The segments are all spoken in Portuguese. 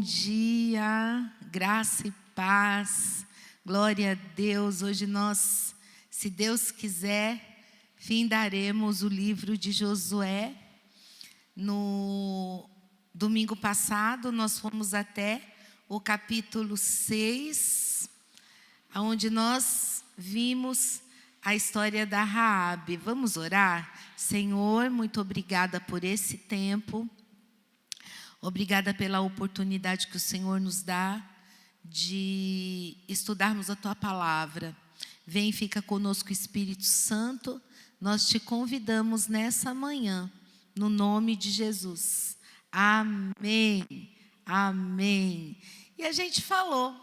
dia, graça e paz, glória a Deus. Hoje nós, se Deus quiser, findaremos o livro de Josué. No domingo passado, nós fomos até o capítulo 6, onde nós vimos a história da Raabe. Vamos orar? Senhor, muito obrigada por esse tempo. Obrigada pela oportunidade que o Senhor nos dá de estudarmos a Tua Palavra. Vem e fica conosco, Espírito Santo. Nós te convidamos nessa manhã, no nome de Jesus. Amém. Amém. E a gente falou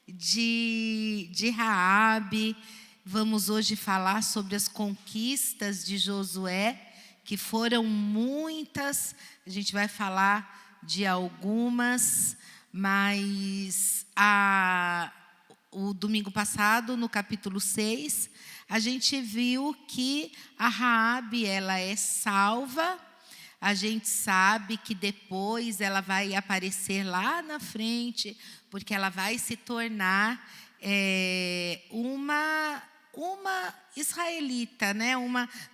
de Raabe. Vamos hoje falar sobre as conquistas de Josué, que foram muitas. A gente vai falar de algumas, mas o domingo passado, no capítulo 6, a gente viu que a Raabe, ela é salva. A gente sabe que depois ela vai aparecer lá na frente, porque ela vai se tornar uma israelita, né?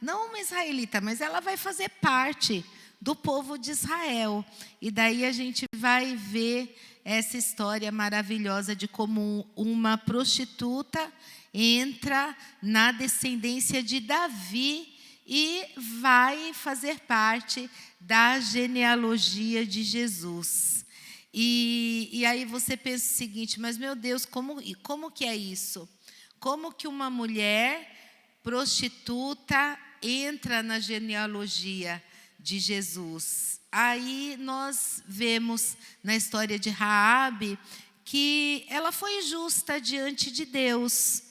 Não uma israelita, mas ela vai fazer parte do povo de Israel. E daí a gente vai ver essa história maravilhosa de como uma prostituta entra na descendência de Davi e vai fazer parte da genealogia de Jesus. E aí você pensa o seguinte: mas meu Deus, como que é isso? Como que uma mulher prostituta entra na genealogia de Jesus? Aí nós vemos na história de Raabe que ela foi justa diante de Deus.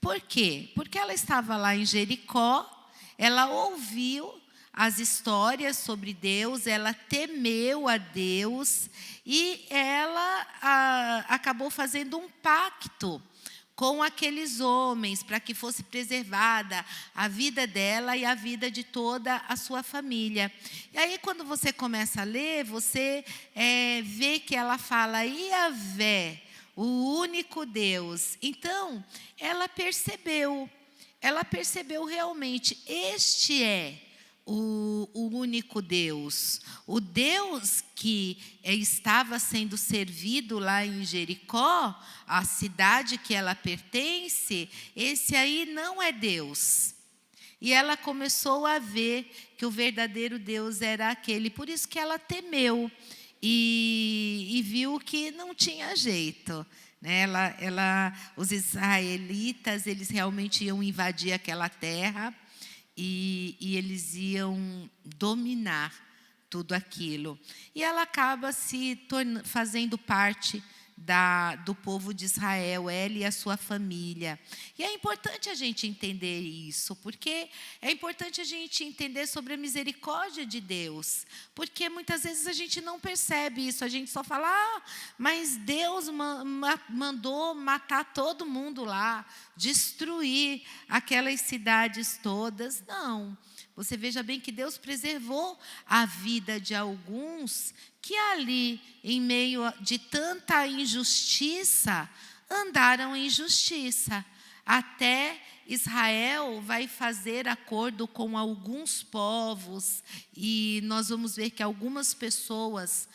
Por quê? Porque ela estava lá em Jericó, ela ouviu as histórias sobre Deus, ela temeu a Deus e ela acabou fazendo um pacto com aqueles homens, para que fosse preservada a vida dela e a vida de toda a sua família. E aí, quando você começa a ler, você vê que ela fala, Iavé, o único Deus. Então, ela percebeu realmente, este é o único Deus. O Deus que estava sendo servido lá em Jericó, a cidade que ela pertence, esse aí não é Deus. E ela começou a ver que o verdadeiro Deus era aquele. Por isso que ela temeu e viu que não tinha jeito. Né? Os israelitas, eles realmente iam invadir aquela terra. E eles iam dominar tudo aquilo. E ela acaba fazendo parte do povo de Israel, ela e a sua família. E é importante a gente entender isso, porque é importante a gente entender sobre a misericórdia de Deus, porque muitas vezes a gente não percebe isso, a gente só fala, mas Deus mandou matar todo mundo lá, destruir aquelas cidades todas. Não, você veja bem que Deus preservou a vida de alguns que ali, em meio de tanta injustiça, andaram em justiça. Até Israel vai fazer acordo com alguns povos, e nós vamos ver que algumas pessoas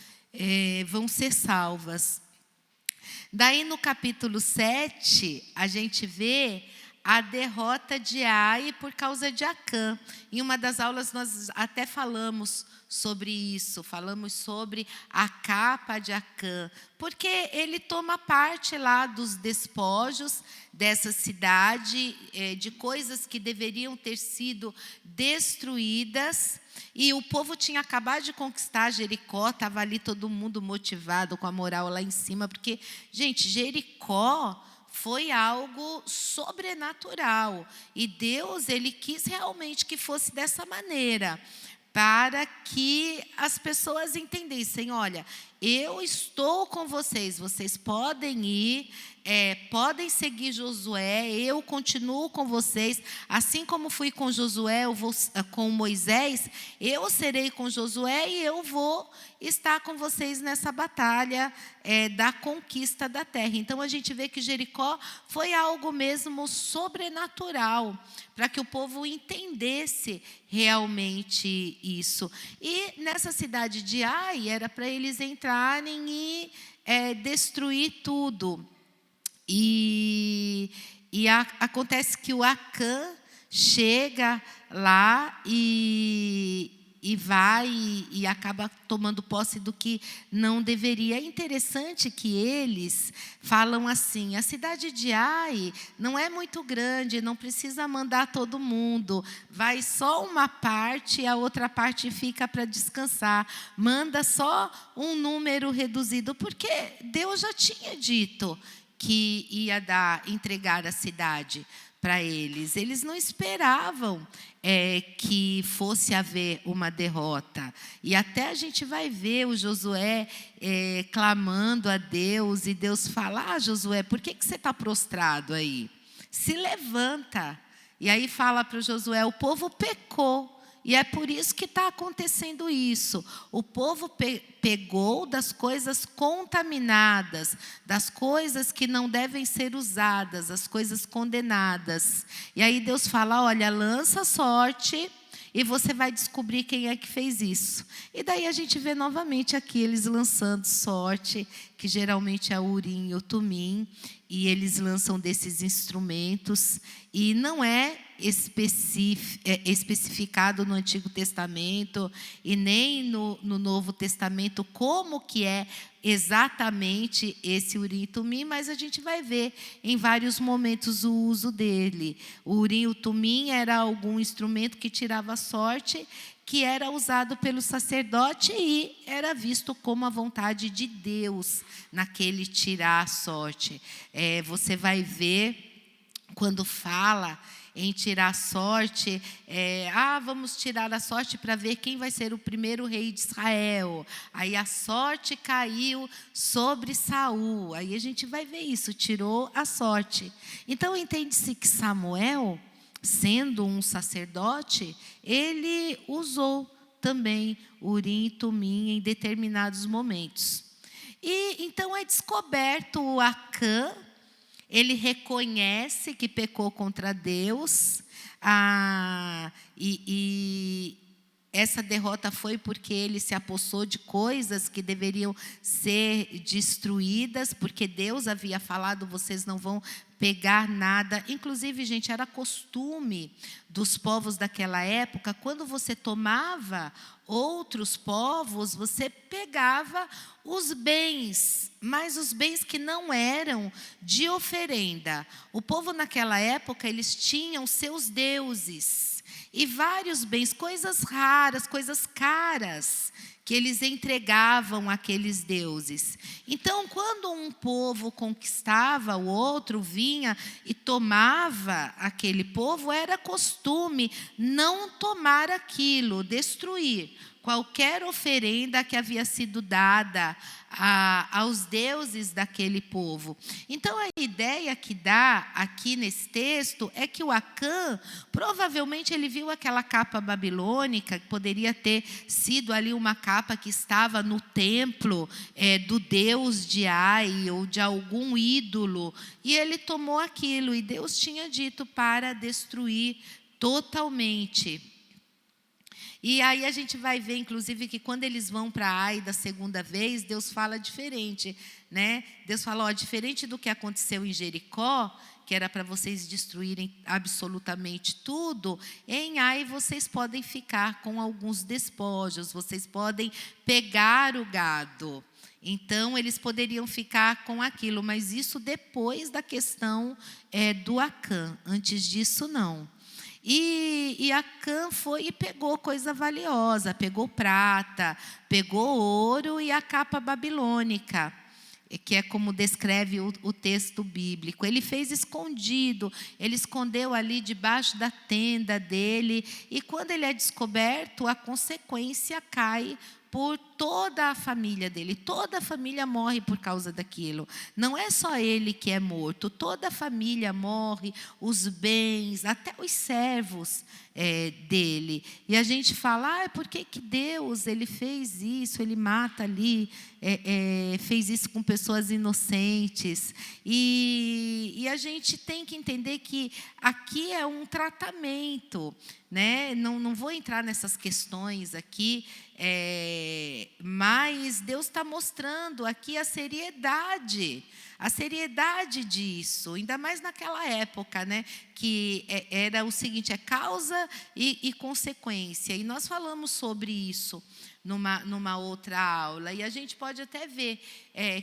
vão ser salvas. Daí no capítulo 7, a gente vê a derrota de Ai por causa de Acã. Em uma das aulas nós até falamos sobre isso, falamos sobre a capa de Acã, porque ele toma parte lá dos despojos dessa cidade, de coisas que deveriam ter sido destruídas, e o povo tinha acabado de conquistar Jericó, estava ali todo mundo motivado com a moral lá em cima, porque, gente, Jericó foi algo sobrenatural, e Deus, ele quis realmente que fosse dessa maneira, para que as pessoas entendessem, olha, eu estou com vocês, vocês podem ir, podem seguir Josué, eu continuo com vocês, assim como fui com Josué, eu vou com Moisés, eu serei com Josué e eu vou estar com vocês nessa batalha da conquista da terra. Então a gente vê que Jericó foi algo mesmo sobrenatural, para que o povo entendesse realmente isso. E nessa cidade de Ai, era para eles entrarem e destruir tudo. Acontece que o Acã chega lá e vai e acaba tomando posse do que não deveria. É interessante que eles falam assim: a cidade de Ai não é muito grande, não precisa mandar todo mundo, vai só uma parte e a outra parte fica para descansar, manda só um número reduzido, porque Deus já tinha dito que ia entregar a cidade para eles. Eles não esperavam que fosse haver uma derrota. E até a gente vai ver o Josué clamando a Deus, e Deus fala: Josué, por que você está prostrado aí? Se levanta. E aí fala para o Josué: o povo pecou. E é por isso que está acontecendo isso. O povo pegou das coisas contaminadas, das coisas que não devem ser usadas, as coisas condenadas. E aí Deus fala: olha, lança sorte e você vai descobrir quem é que fez isso. E daí a gente vê novamente aqui eles lançando sorte, que geralmente é o Urim e o Tumim, e eles lançam desses instrumentos, e não é especificado no Antigo Testamento e nem no Novo Testamento como que é exatamente esse Urim e Tumim, mas a gente vai ver em vários momentos o uso dele. O Urim e o Tumim era algum instrumento que tirava sorte, que era usado pelo sacerdote e era visto como a vontade de Deus naquele tirar a sorte. Você vai ver quando fala em tirar sorte, vamos tirar a sorte para ver quem vai ser o primeiro rei de Israel. Aí a sorte caiu sobre Saul. Aí a gente vai ver isso, tirou a sorte. Então entende-se que Samuel, sendo um sacerdote, ele usou também Urim e Tumim em determinados momentos. E então é descoberto o Acã. Ele reconhece que pecou contra Deus, e essa derrota foi porque ele se apossou de coisas que deveriam ser destruídas, porque Deus havia falado: vocês não vão pegar nada. Inclusive, gente, era costume dos povos daquela época, quando você tomava outros povos, você pegava os bens, mas os bens que não eram de oferenda. O povo naquela época, eles tinham seus deuses e vários bens, coisas raras, coisas caras, que eles entregavam àqueles deuses. Então, quando um povo conquistava o outro, vinha e tomava aquele povo, era costume não tomar aquilo, destruir qualquer oferenda que havia sido dada aos deuses daquele povo. Então, a ideia que dá aqui nesse texto é que o Acã, provavelmente ele viu aquela capa babilônica, que poderia ter sido ali uma capa que estava no templo do deus de Ai, ou de algum ídolo, e ele tomou aquilo, e Deus tinha dito para destruir totalmente. E aí a gente vai ver, inclusive, que quando eles vão para Ai da segunda vez, Deus fala diferente, né? Deus fala: diferente do que aconteceu em Jericó, que era para vocês destruírem absolutamente tudo, em Ai vocês podem ficar com alguns despojos, vocês podem pegar o gado. Então, eles poderiam ficar com aquilo, mas isso depois da questão do Acã. Antes disso, não. E Acã foi e pegou coisa valiosa, pegou prata, pegou ouro e a capa babilônica, que é como descreve o texto bíblico. Ele fez escondido, ele escondeu ali debaixo da tenda dele, e quando ele é descoberto, a consequência cai por toda a família dele. Toda a família morre por causa daquilo. Não é só ele que é morto, toda a família morre, os bens, até os servos dele. E a gente fala, por que Deus ele fez isso, ele mata ali, fez isso com pessoas inocentes. E a gente tem que entender que aqui é um tratamento, né? Não vou entrar nessas questões aqui, mas Deus está mostrando aqui a seriedade disso, ainda mais naquela época, né? Que era o seguinte, causa e consequência. E nós falamos sobre isso numa outra aula. E a gente pode até ver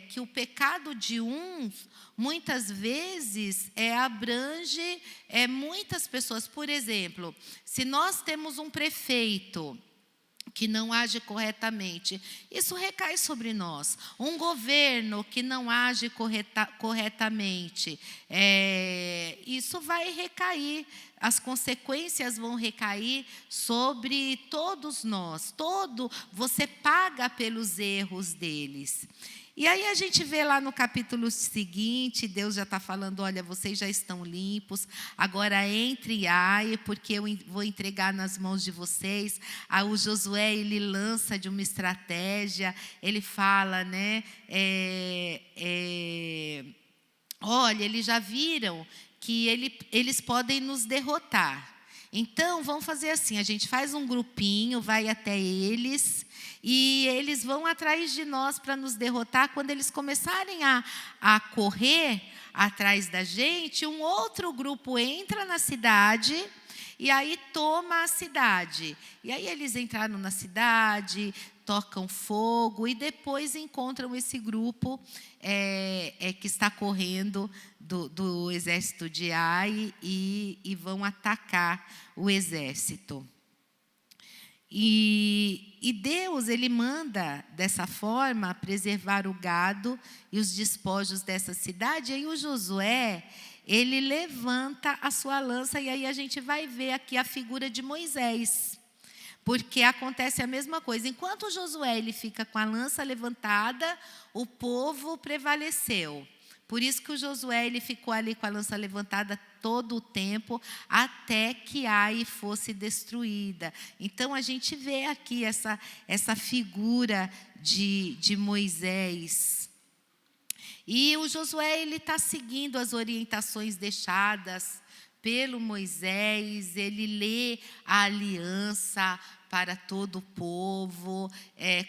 que o pecado de uns, muitas vezes, abrange muitas pessoas. Por exemplo, se nós temos um prefeito que não age corretamente, isso recai sobre nós. Um governo que não age corretamente, isso vai recair, as consequências vão recair sobre todos nós. Você paga pelos erros deles. E aí a gente vê lá no capítulo seguinte, Deus já está falando, olha, vocês já estão limpos, agora entre e Ai, porque eu vou entregar nas mãos de vocês. Aí o Josué, ele lança de uma estratégia, ele fala, né, olha, eles já viram que eles podem nos derrotar. Então, vamos fazer assim, a gente faz um grupinho, vai até eles, e eles vão atrás de nós para nos derrotar. Quando eles começarem a correr atrás da gente, um outro grupo entra na cidade e aí toma a cidade. E aí eles entraram na cidade, tocam fogo e depois encontram esse grupo que está correndo do exército de Ai e vão atacar o exército. E Deus, ele manda dessa forma preservar o gado e os despojos dessa cidade. E aí o Josué, ele levanta a sua lança e aí a gente vai ver aqui a figura de Moisés. Porque acontece a mesma coisa. Enquanto Josué ele fica com a lança levantada, o povo prevaleceu. Por isso que o Josué ele ficou ali com a lança levantada todo o tempo, até que Ai fosse destruída. Então, a gente vê aqui essa figura de Moisés. E o Josué ele está seguindo as orientações deixadas pelo Moisés, ele lê a aliança para todo o povo,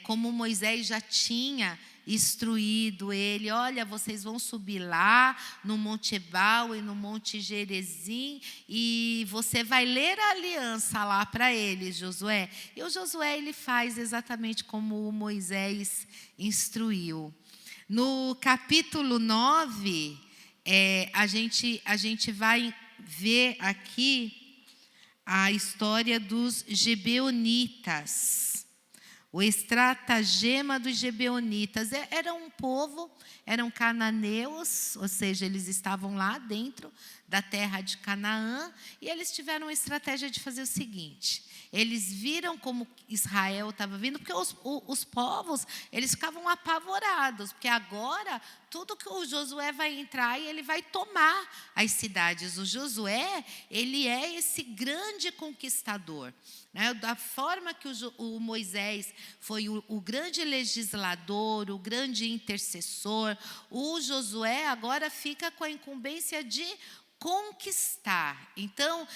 como Moisés já tinha instruído ele, olha, vocês vão subir lá no Monte Ebal e no Monte Gerizim, e você vai ler a aliança lá para eles, Josué. E o Josué ele faz exatamente como o Moisés instruiu. No capítulo 9, a gente vai ver aqui a história dos Gibeonitas, o estratagema dos Gibeonitas. Era um povo, eram cananeus, ou seja, eles estavam lá dentro da terra de Canaã, e eles tiveram uma estratégia de fazer o seguinte: eles viram como Israel estava vindo, porque os povos, eles ficavam apavorados, porque agora tudo que o Josué vai entrar e ele vai tomar as cidades. O Josué, ele é esse grande conquistador, né? Da forma que o Moisés foi o grande legislador, o grande intercessor, o Josué agora fica com a incumbência de conquistar. Então,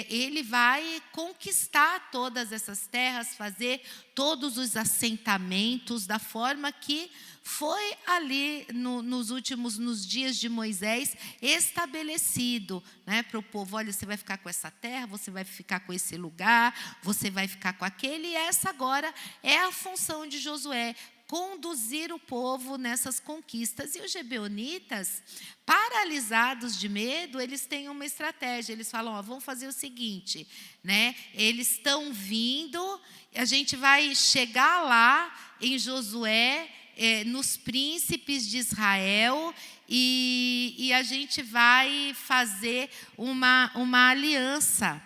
ele vai conquistar todas essas terras, fazer todos os assentamentos da forma que foi ali nos dias de Moisés estabelecido, né, para o povo. Olha, você vai ficar com essa terra, você vai ficar com esse lugar, você vai ficar com aquele, e essa agora é a função de Josué, conduzir o povo nessas conquistas. E os gibeonitas, paralisados de medo, eles têm uma estratégia. Eles falam, vamos fazer o seguinte, né? Eles estão vindo, a gente vai chegar lá em Josué, nos príncipes de Israel, e a gente vai fazer uma aliança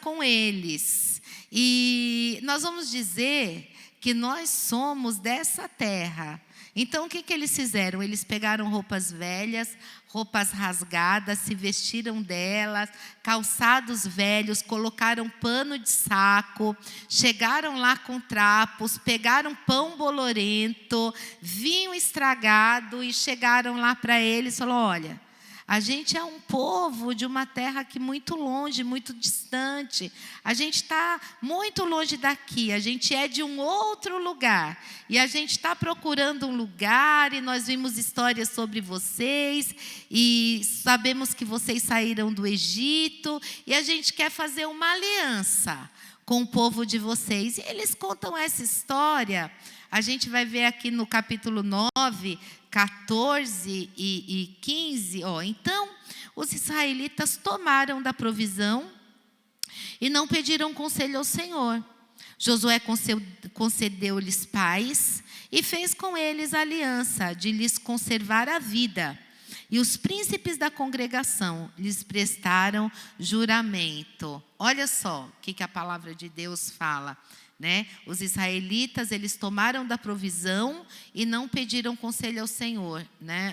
com eles. E nós vamos dizer que nós somos dessa terra. Então, o que eles fizeram? Eles pegaram roupas velhas, roupas rasgadas, se vestiram delas, calçados velhos, colocaram pano de saco, chegaram lá com trapos, pegaram pão bolorento, vinho estragado e chegaram lá para eles e falaram: olha, a gente é um povo de uma terra aqui muito longe, muito distante. A gente está muito longe daqui, a gente é de um outro lugar. E a gente está procurando um lugar, e nós vimos histórias sobre vocês, e sabemos que vocês saíram do Egito, e a gente quer fazer uma aliança com o povo de vocês. E eles contam essa história. A gente vai ver aqui no capítulo 9, 14 e 15. Então, os israelitas tomaram da provisão e não pediram conselho ao Senhor. Josué concedeu-lhes paz e fez com eles aliança de lhes conservar a vida. E os príncipes da congregação lhes prestaram juramento. Olha só o que a palavra de Deus fala. Os israelitas, eles tomaram da provisão e não pediram conselho ao Senhor.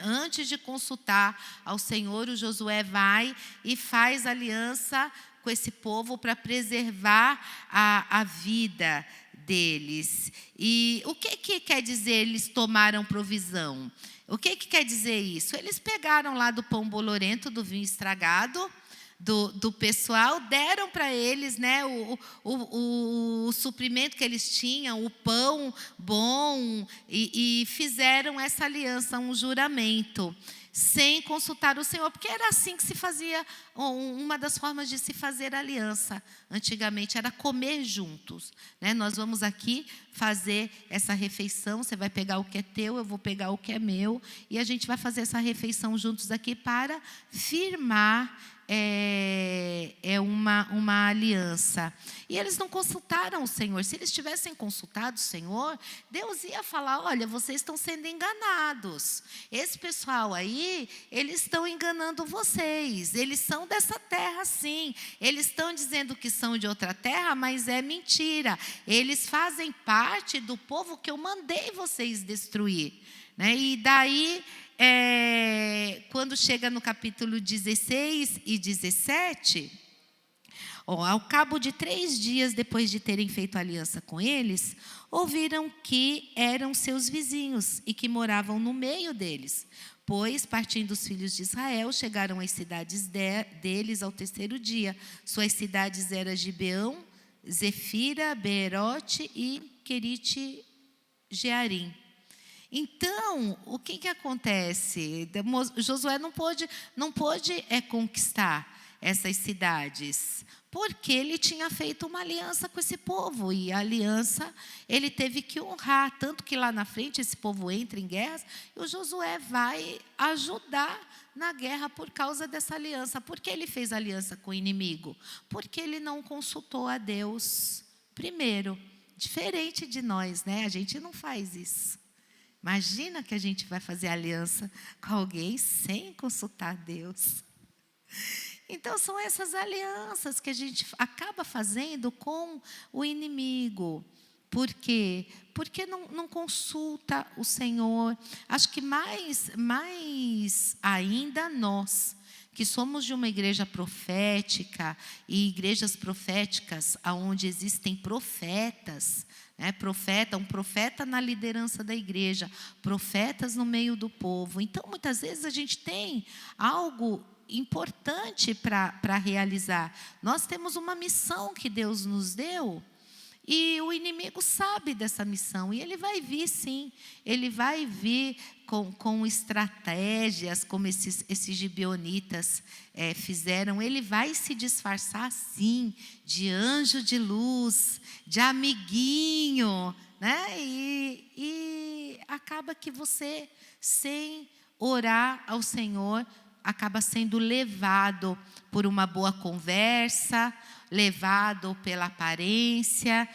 Antes de consultar ao Senhor, o Josué vai e faz aliança com esse povo para preservar a vida deles. E o que quer dizer eles tomaram provisão? O que quer dizer isso? Eles pegaram lá do pão bolorento, do vinho estragado, do pessoal, deram para eles o suprimento que eles tinham, o pão bom, e fizeram essa aliança, um juramento, sem consultar o Senhor, porque era assim que se fazia. Uma das formas de se fazer aliança antigamente era comer juntos. Nós vamos aqui fazer essa refeição, você vai pegar o que é teu, eu vou pegar o que é meu, e a gente vai fazer essa refeição juntos aqui para firmar uma aliança. E eles não consultaram o Senhor. Se eles tivessem consultado o Senhor, Deus ia falar: olha, vocês estão sendo enganados. Esse pessoal aí, eles estão enganando vocês. Eles são dessa terra, sim. Eles estão dizendo que são de outra terra, mas é mentira. Eles fazem parte do povo que eu mandei vocês destruir. E daí, quando chega no capítulo 16 e 17, ao cabo de 3 dias depois de terem feito aliança com eles, ouviram que eram seus vizinhos e que moravam no meio deles. Pois, partindo os filhos de Israel, chegaram às cidades deles ao 3º dia. Suas cidades eram Gibeão, Zefira, Beerote e Querite Jearim. Então, o que acontece? Josué não pôde conquistar essas cidades, porque ele tinha feito uma aliança com esse povo, e a aliança ele teve que honrar, tanto que lá na frente esse povo entra em guerras, e o Josué vai ajudar na guerra por causa dessa aliança. Por que ele fez aliança com o inimigo? Porque ele não consultou a Deus primeiro. Diferente de nós, a gente não faz isso. Imagina que a gente vai fazer aliança com alguém sem consultar Deus. Então, são essas alianças que a gente acaba fazendo com o inimigo. Por quê? Porque não consulta o Senhor. Acho que mais ainda nós, que somos de uma igreja profética, e igrejas proféticas onde existem profetas, um profeta na liderança da igreja, profetas no meio do povo. Então, muitas vezes a gente tem algo importante para realizar. Nós temos uma missão que Deus nos deu, e o inimigo sabe dessa missão, e ele vai vir, sim, ele vai vir com estratégias, como esses gibeonitas fizeram. Ele vai se disfarçar, sim, de anjo de luz, de amiguinho, e acaba que você, sem orar ao Senhor, acaba sendo levado por uma boa conversa, levado pela aparência,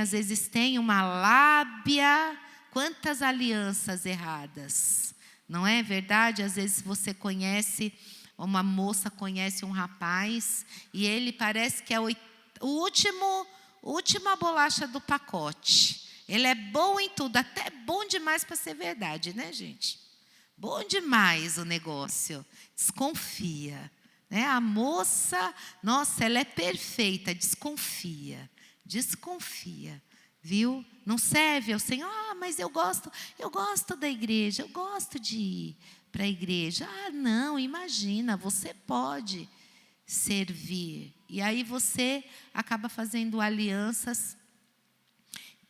às vezes tem uma lábia. Quantas alianças erradas, não é verdade? Às vezes você conhece, uma moça conhece um rapaz, e ele parece que é última bolacha do pacote. Ele é bom em tudo, até bom demais para ser verdade, né, gente? Bom demais o negócio. Desconfia, né? A moça, nossa, ela é perfeita, desconfia, viu? Não serve ao Senhor. Mas eu gosto da igreja, eu gosto de ir para a igreja. Não, imagina, você pode servir. E aí você acaba fazendo alianças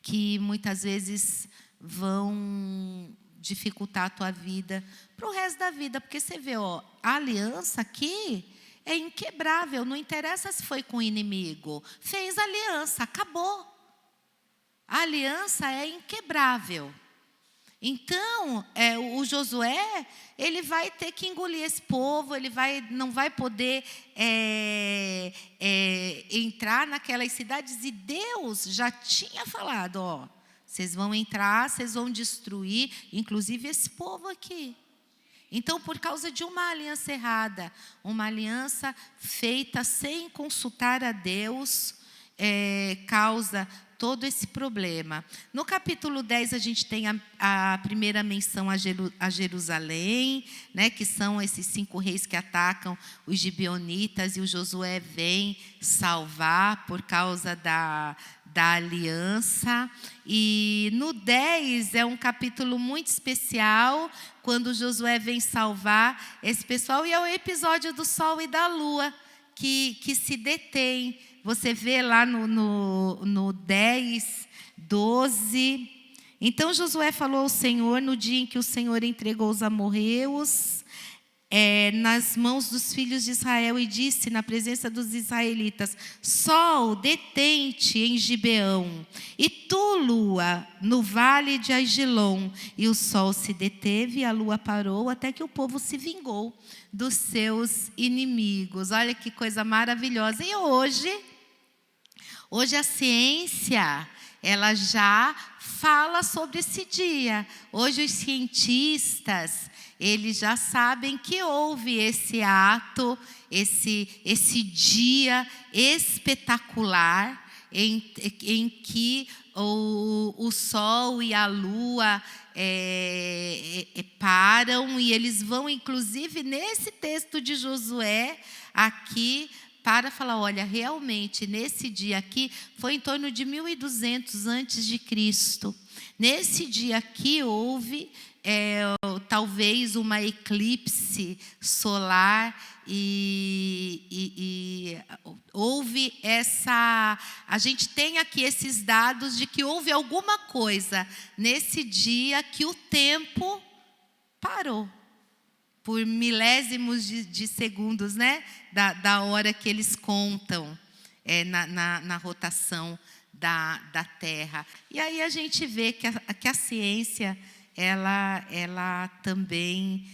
que muitas vezes vão dificultar a tua vida para o resto da vida. Porque você vê, a aliança aqui é inquebrável. Não interessa se foi com o inimigo. Fez aliança, acabou. A aliança é inquebrável. Então, o Josué, ele vai ter que engolir esse povo, ele não vai poder entrar naquelas cidades. E Deus já tinha falado, vocês vão entrar, vocês vão destruir, inclusive esse povo aqui. Então, por causa de uma aliança errada, uma aliança feita sem consultar a Deus, causa todo esse problema. No capítulo 10, a gente tem a primeira menção a Jerusalém, né, que são esses 5 reis que atacam os gibeonitas, e o Josué vem salvar por causa da aliança. E no 10 é um capítulo muito especial, quando Josué vem salvar esse pessoal, e é o episódio do sol e da lua, que se detém. Você vê lá no 10, 12. Então Josué falou ao Senhor no dia em que o Senhor entregou os amorreus nas mãos dos filhos de Israel, e disse na presença dos israelitas: Sol, detente em Gibeão, e tu, lua, no vale de Aigilom. E o sol se deteve e a lua parou, até que o povo se vingou dos seus inimigos. Olha que coisa maravilhosa. E hoje a ciência, ela já fala sobre esse dia. Hoje os cientistas, eles já sabem que houve esse ato, esse dia espetacular em que o sol e a lua param, e eles vão, inclusive, nesse texto de Josué, aqui, para falar, olha, realmente, nesse dia aqui, foi em torno de 1200 antes de Cristo. Nesse dia aqui, houve talvez uma eclipse solar, e houve a gente tem aqui esses dados de que houve alguma coisa nesse dia que o tempo parou por milésimos de segundos, né? Da hora que eles contam na rotação da Terra. E aí a gente vê que a ciência, ela também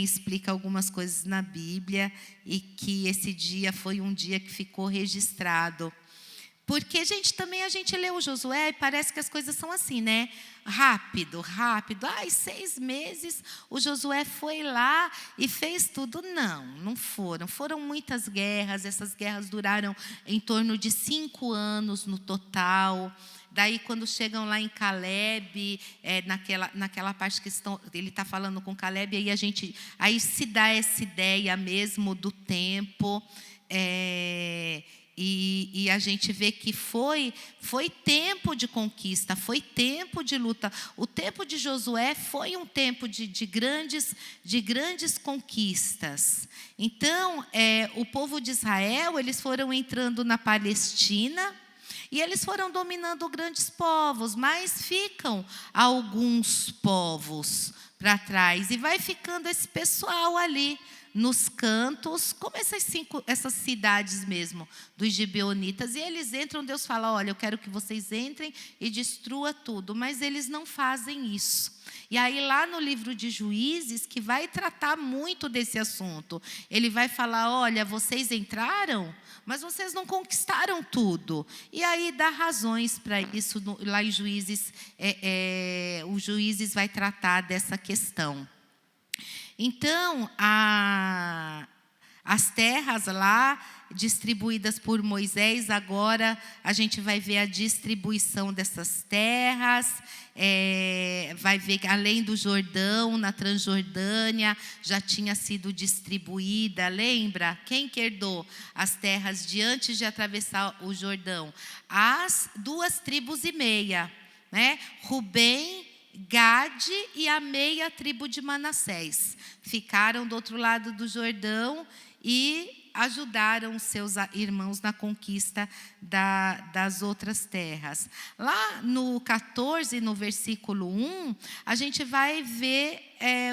explica algumas coisas na Bíblia, e que esse dia foi um dia que ficou registrado. Porque, a gente lê o Josué e parece que as coisas são assim, né? Rápido. 6 meses, o Josué foi lá e fez tudo. Não foram. Foram muitas guerras. Essas guerras duraram em torno de 5 anos no total. Daí, quando chegam lá em Caleb, naquela parte que ele está falando com Caleb, aí se dá essa ideia mesmo do tempo. E a gente vê que foi tempo de conquista, foi tempo de luta. O tempo de Josué foi um tempo de grandes conquistas. Então, o povo de Israel, eles foram entrando na Palestina, e eles foram dominando grandes povos, mas ficam alguns povos para trás, e vai ficando esse pessoal ali nos cantos, como essas cidades mesmo, dos gibeonitas. E eles entram, Deus fala, olha, eu quero que vocês entrem e destrua tudo. Mas eles não fazem isso. E aí lá no livro de Juízes, que vai tratar muito desse assunto, ele vai falar, olha, vocês entraram, mas vocês não conquistaram tudo. E aí dá razões para isso. Lá em Juízes, o Juízes vai tratar dessa questão. Então, as terras lá distribuídas por Moisés. Agora a gente vai ver a distribuição dessas terras, vai ver que além do Jordão, na Transjordânia, já tinha sido distribuída, lembra? Quem que herdou as terras de antes de atravessar o Jordão? As 2 tribos e meia, né? Rubem, Gade e a meia tribo de Manassés. Ficaram do outro lado do Jordão e ajudaram seus irmãos na conquista das outras terras. Lá no 14, no versículo 1, a gente vai ver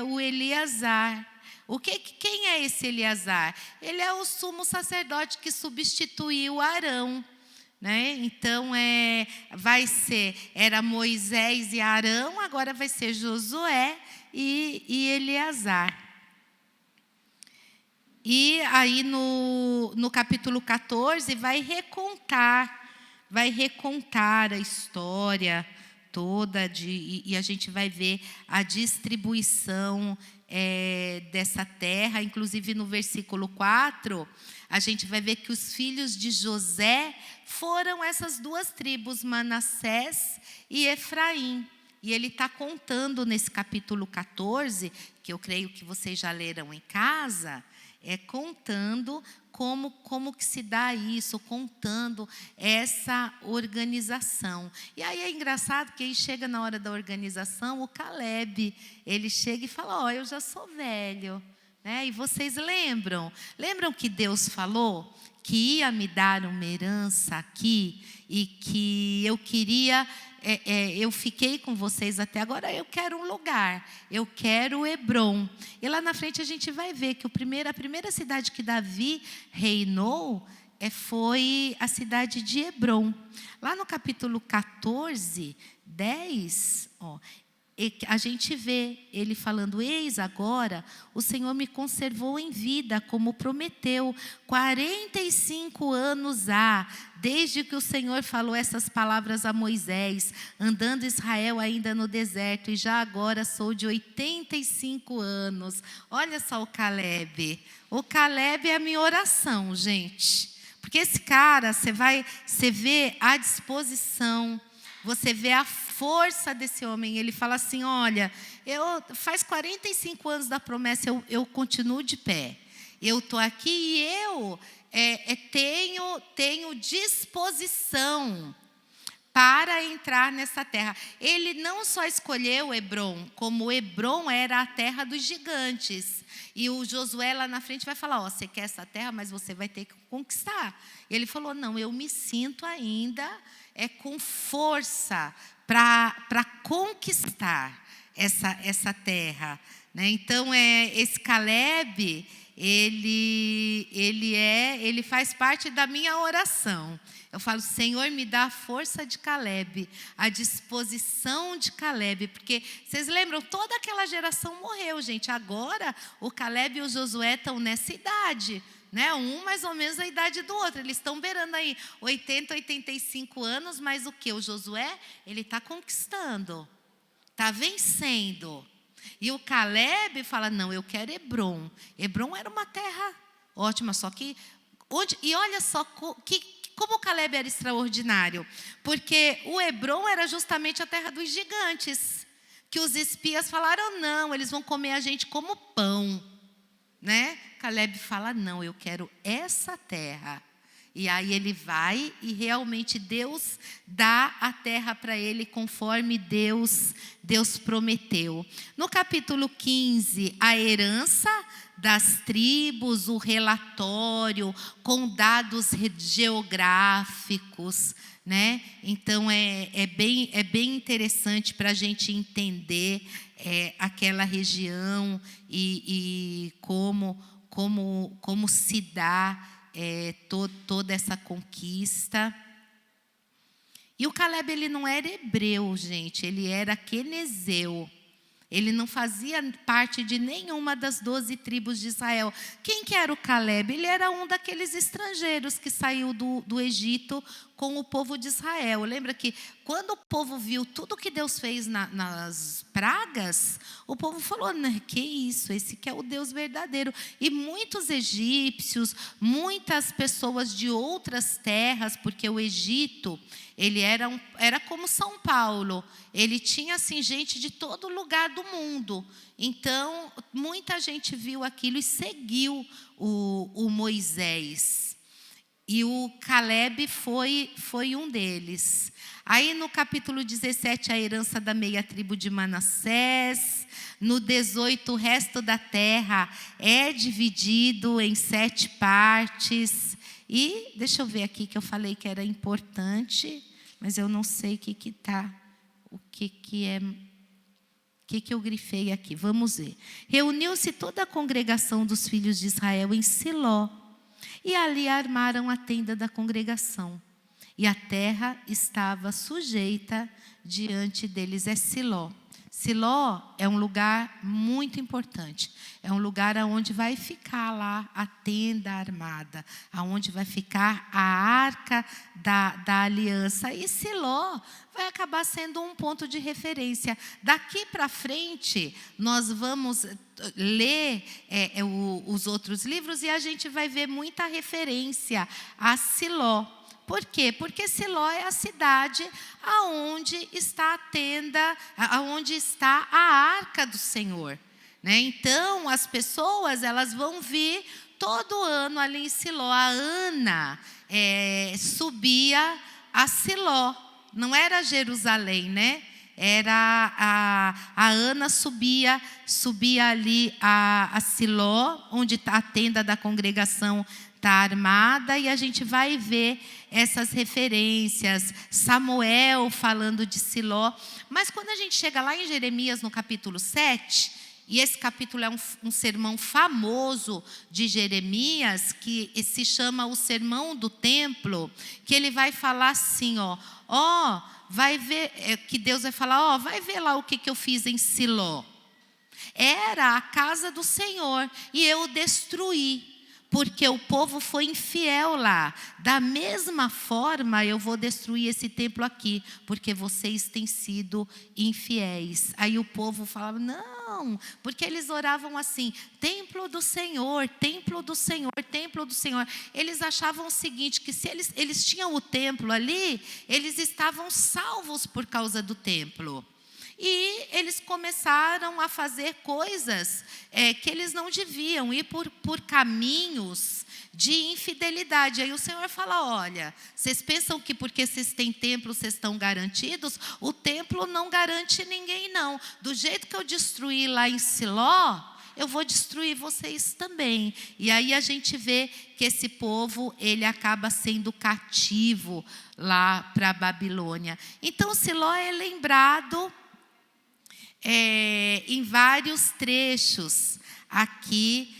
o Eleazar. Quem é esse Eleazar? Ele é o sumo sacerdote que substituiu Arão. Né? Então, era Moisés e Arão, agora vai ser Josué e Eleazar. E aí no capítulo 14 vai recontar a história toda, e a gente vai ver a distribuição dessa terra. Inclusive no versículo 4, a gente vai ver que os filhos de José foram essas 2 tribos, Manassés e Efraim. E ele está contando nesse capítulo 14, que eu creio que vocês já leram em casa, contando como que se dá isso, contando essa organização. E aí é engraçado que aí chega na hora da organização, o Caleb, ele chega e fala, eu já sou velho. Né? E vocês lembram que Deus falou que ia me dar uma herança aqui e que eu queria, eu fiquei com vocês até agora, eu quero um lugar, eu quero Hebrom. E lá na frente a gente vai ver que a primeira cidade que Davi reinou foi a cidade de Hebrom. Lá no capítulo 14, 10, a gente vê ele falando, eis agora, o Senhor me conservou em vida, como prometeu, 45 anos há, desde que o Senhor falou essas palavras a Moisés, andando Israel ainda no deserto, e já agora sou de 85 anos. Olha só o Caleb é a minha oração, gente, porque esse cara, você vê a disposição, você vê a força desse homem. Ele fala assim, olha, faz 45 anos da promessa, eu continuo de pé. Eu estou aqui e eu tenho disposição para entrar nessa terra. Ele não só escolheu Hebrom, como Hebrom era a terra dos gigantes. E o Josué lá na frente vai falar, você quer essa terra, mas você vai ter que conquistar. E ele falou, não, eu me sinto ainda com força para conquistar essa terra. Né? Então, esse Caleb, ele faz parte da minha oração. Eu falo, Senhor, me dá a força de Caleb, a disposição de Caleb, porque vocês lembram, toda aquela geração morreu, gente. Agora, o Caleb e o Josué estão nessa idade, né? Um mais ou menos a idade do outro. Eles estão beirando aí 80, 85 anos, mas o que? O Josué, ele está conquistando, está vencendo. E o Caleb fala, não, eu quero Hebrom. Hebrom era uma terra ótima, só que... E olha só como o Caleb era extraordinário. Porque o Hebrom era justamente a terra dos gigantes. Que os espias falaram, não, eles vão comer a gente como pão. Né? Caleb fala, não, eu quero essa terra. E aí ele vai e realmente Deus dá a terra para ele conforme Deus prometeu. No capítulo 15, a herança das tribos, o relatório com dados geográficos, né? Então é bem interessante para a gente entender aquela região e como se dá toda essa conquista. E o Caleb, ele não era hebreu, gente, ele era quenezeu. Ele não fazia parte de nenhuma das 12 tribos de Israel. Quem que era o Caleb? Ele era um daqueles estrangeiros que saiu do Egito com o povo de Israel. Lembra que quando o povo viu tudo que Deus fez nas pragas, o povo falou, que isso, esse que é o Deus verdadeiro. E muitos egípcios, muitas pessoas de outras terras, porque o Egito, ele era como São Paulo, ele tinha assim, gente de todo lugar do mundo. Então, muita gente viu aquilo e seguiu o Moisés. E o Caleb foi um deles. Aí no capítulo 17, a herança da meia tribo de Manassés. No 18, o resto da terra é dividido em 7 partes. E, deixa eu ver aqui que eu falei que era importante, mas eu não sei o que está, o que é... O que eu grifei aqui? Vamos ver. Reuniu-se toda a congregação dos filhos de Israel em Siló. E ali armaram a tenda da congregação. E a terra estava sujeita diante deles. É Siló. Siló é um lugar muito importante. É um lugar onde vai ficar lá a tenda armada. Onde vai ficar a arca da aliança. E Siló vai acabar sendo um ponto de referência. Daqui para frente, nós vamos ler os outros livros e a gente vai ver muita referência a Siló. Por quê? Porque Siló é a cidade aonde está a tenda, aonde está a arca do Senhor. Né? Então, as pessoas elas vão vir todo ano ali em Siló. A Ana subia a Siló. Não era Jerusalém, né? Era a Ana subia ali a Siló, onde está a tenda da congregação, está armada, e a gente vai ver essas referências, Samuel falando de Siló. Mas quando a gente chega lá em Jeremias, no capítulo 7, e esse capítulo é um sermão famoso de Jeremias, que se chama o Sermão do Templo, que ele vai falar assim, vai ver, que Deus vai falar, vai ver lá o que eu fiz em Siló. Era a casa do Senhor, e eu o destruí, porque o povo foi infiel lá. Da mesma forma, eu vou destruir esse templo aqui, porque vocês têm sido infiéis. Aí o povo falava, não, porque eles oravam assim, templo do Senhor, templo do Senhor, templo do Senhor. Eles achavam o seguinte, que se eles tinham o templo ali, eles estavam salvos por causa do templo. E eles começaram a fazer coisas que eles não deviam, ir por caminhos de infidelidade. Aí o Senhor fala, olha, vocês pensam que porque vocês têm templo, vocês estão garantidos? O templo não garante ninguém, não. Do jeito que eu destruí lá em Siló, eu vou destruir vocês também. E aí a gente vê que esse povo, ele acaba sendo cativo lá para a Babilônia. Então Siló é lembrado em vários trechos aqui,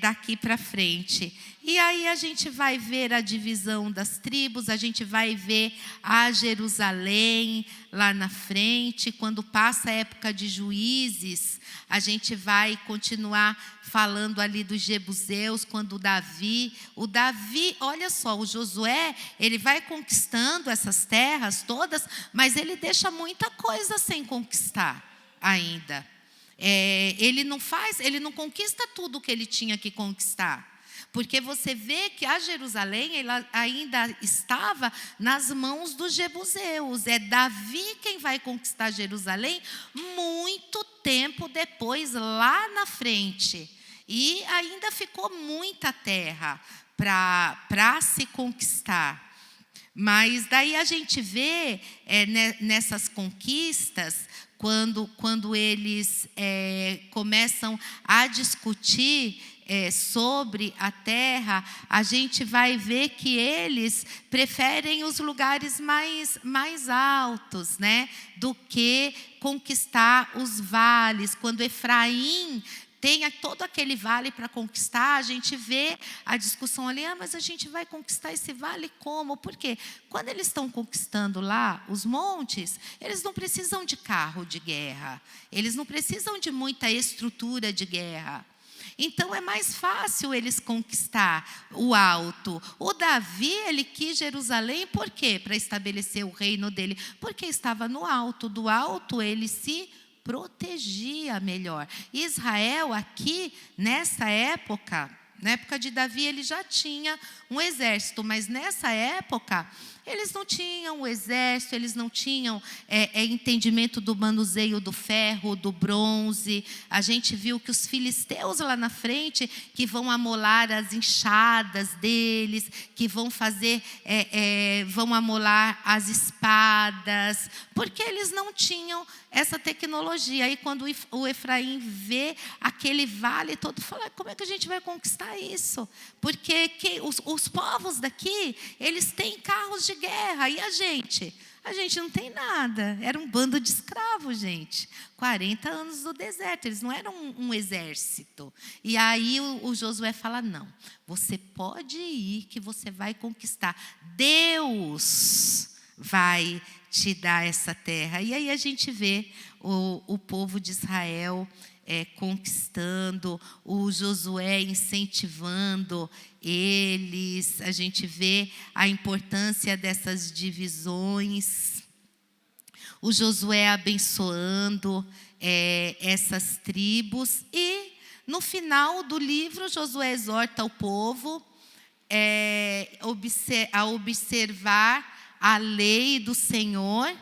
daqui para frente. E aí a gente vai ver a divisão das tribos, a gente vai ver a Jerusalém lá na frente. Quando passa a época de Juízes, a gente vai continuar falando ali dos jebuseus, quando o Davi, olha só, o Josué, ele vai conquistando essas terras todas, mas ele deixa muita coisa sem conquistar ainda. Ele não conquista tudo que ele tinha que conquistar. Porque você vê que a Jerusalém ela ainda estava nas mãos dos jebuseus. É Davi quem vai conquistar Jerusalém muito tempo depois, lá na frente. E ainda ficou muita terra para se conquistar. Mas daí a gente vê nessas conquistas, quando eles começam a discutir sobre a terra, a gente vai ver que eles preferem os lugares mais altos, né, do que conquistar os vales. Quando Efraim tem todo aquele vale para conquistar, a gente vê a discussão ali, mas a gente vai conquistar esse vale como? Por quê? Quando eles estão conquistando lá os montes, eles não precisam de carro de guerra, eles não precisam de muita estrutura de guerra. Então, é mais fácil eles conquistar o alto. O Davi, ele quis Jerusalém, por quê? Para estabelecer o reino dele. Porque estava no alto. Do alto, ele se protegia melhor. Israel, aqui, nessa época, na época de Davi, ele já tinha um exército. Mas, nessa época, eles não tinham o exército, eles não tinham entendimento do manuseio do ferro, do bronze. A gente viu que os filisteus lá na frente, que vão amolar as enxadas deles, que vão fazer, vão amolar as espadas, porque eles não tinham essa tecnologia. Aí quando o Efraim vê aquele vale todo, fala, como é que a gente vai conquistar isso? Porque os povos daqui, eles têm carros de guerra, e a gente não tem nada. Era um bando de escravos, gente. 40 anos no deserto, eles não eram um exército. E aí o Josué fala, não, você pode ir que você vai conquistar. Deus vai te dar essa terra. E aí a gente vê o povo de Israel conquistando, o Josué incentivando eles. A gente vê a importância dessas divisões. O Josué abençoando essas tribos. E no final do livro, Josué exorta o povo a observar a lei do Senhor.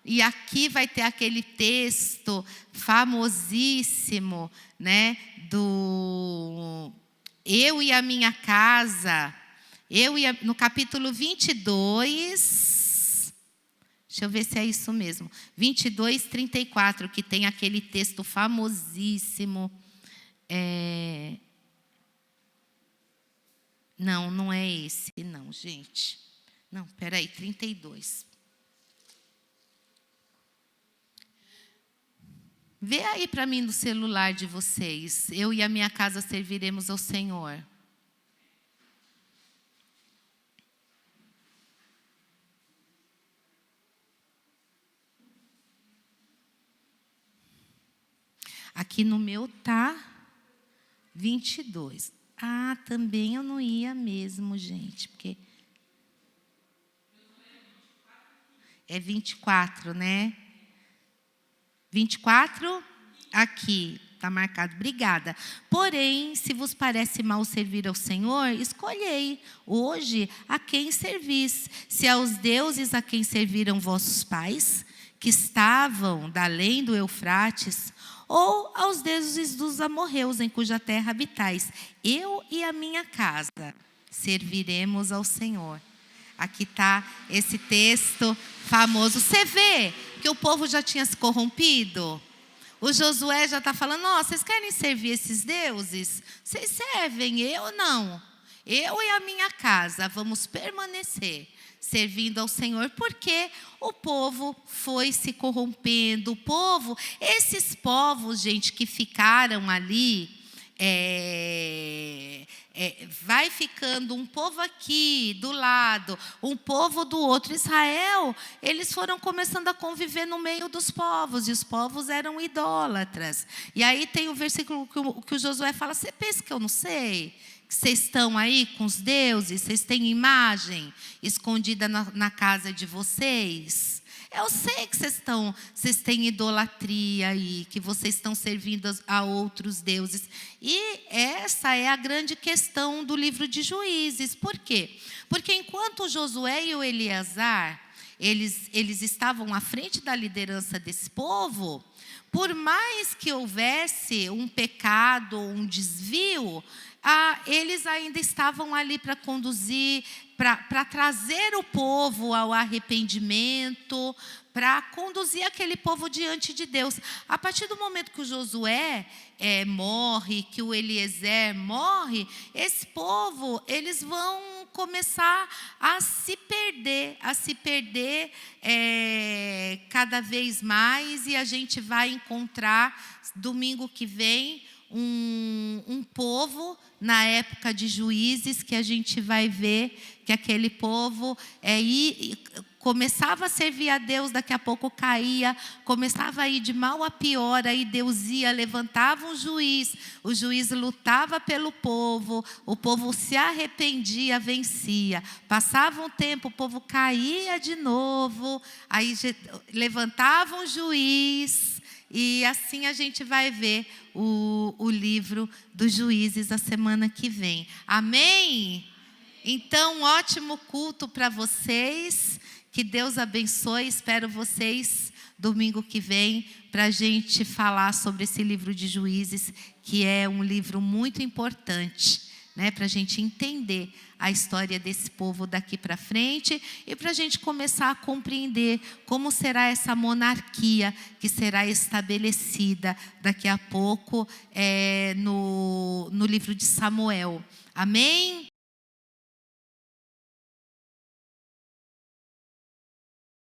E aqui vai ter aquele texto famosíssimo, né, do eu e a minha casa, no capítulo 22, deixa eu ver se é isso mesmo, 22, 34, que tem aquele texto famosíssimo. Não é esse, não, gente. Não, peraí, 32. Vê aí para mim no celular de vocês. Eu e a minha casa serviremos ao Senhor. Aqui no meu tá 22. Ah, também eu não ia mesmo, gente, porque é 24, né? 24, aqui, está marcado, obrigada. Porém, se vos parece mal servir ao Senhor, escolhei hoje a quem servis. Se aos deuses a quem serviram vossos pais, que estavam da além do Eufrates, ou aos deuses dos amorreus, em cuja terra habitais. Eu e a minha casa serviremos ao Senhor. Aqui está esse texto famoso. Você vê que o povo já tinha se corrompido? O Josué já está falando, vocês querem servir esses deuses? Vocês servem, eu não. Eu e a minha casa vamos permanecer servindo ao Senhor, porque o povo foi se corrompendo. Esses povos, gente, que ficaram ali, vai ficando um povo aqui do lado, um povo do outro. Israel, eles foram começando a conviver no meio dos povos, e os povos eram idólatras. E aí tem o versículo que o Josué fala, você pensa que eu não sei? Que vocês estão aí com os deuses, vocês têm imagem escondida na casa de vocês? Eu sei que vocês têm idolatria aí, que vocês estão servindo a outros deuses. E essa é a grande questão do livro de Juízes. Por quê? Porque enquanto o Josué e o Eleazar, eles estavam à frente da liderança desse povo, por mais que houvesse um pecado, um desvio, eles ainda estavam ali para conduzir, para trazer o povo ao arrependimento, para conduzir aquele povo diante de Deus. A partir do momento que o Josué morre, que o Eliezer morre, esse povo, eles vão começar a se perder cada vez mais, e a gente vai encontrar, domingo que vem, um povo na época de Juízes, que a gente vai ver que aquele povo começava a servir a Deus, daqui a pouco caía, começava a ir de mal a pior, aí Deus ia, levantava um juiz, o juiz lutava pelo povo, o povo se arrependia, vencia. Passava um tempo, o povo caía de novo, aí levantava um juiz, e assim a gente vai ver o livro dos Juízes a semana que vem. Amém? Então, um ótimo culto para vocês. Que Deus abençoe. Espero vocês domingo que vem para a gente falar sobre esse livro de Juízes, que é um livro muito importante, né, para a gente entender a história desse povo daqui para frente e para a gente começar a compreender como será essa monarquia que será estabelecida daqui a pouco no livro de Samuel. Amém?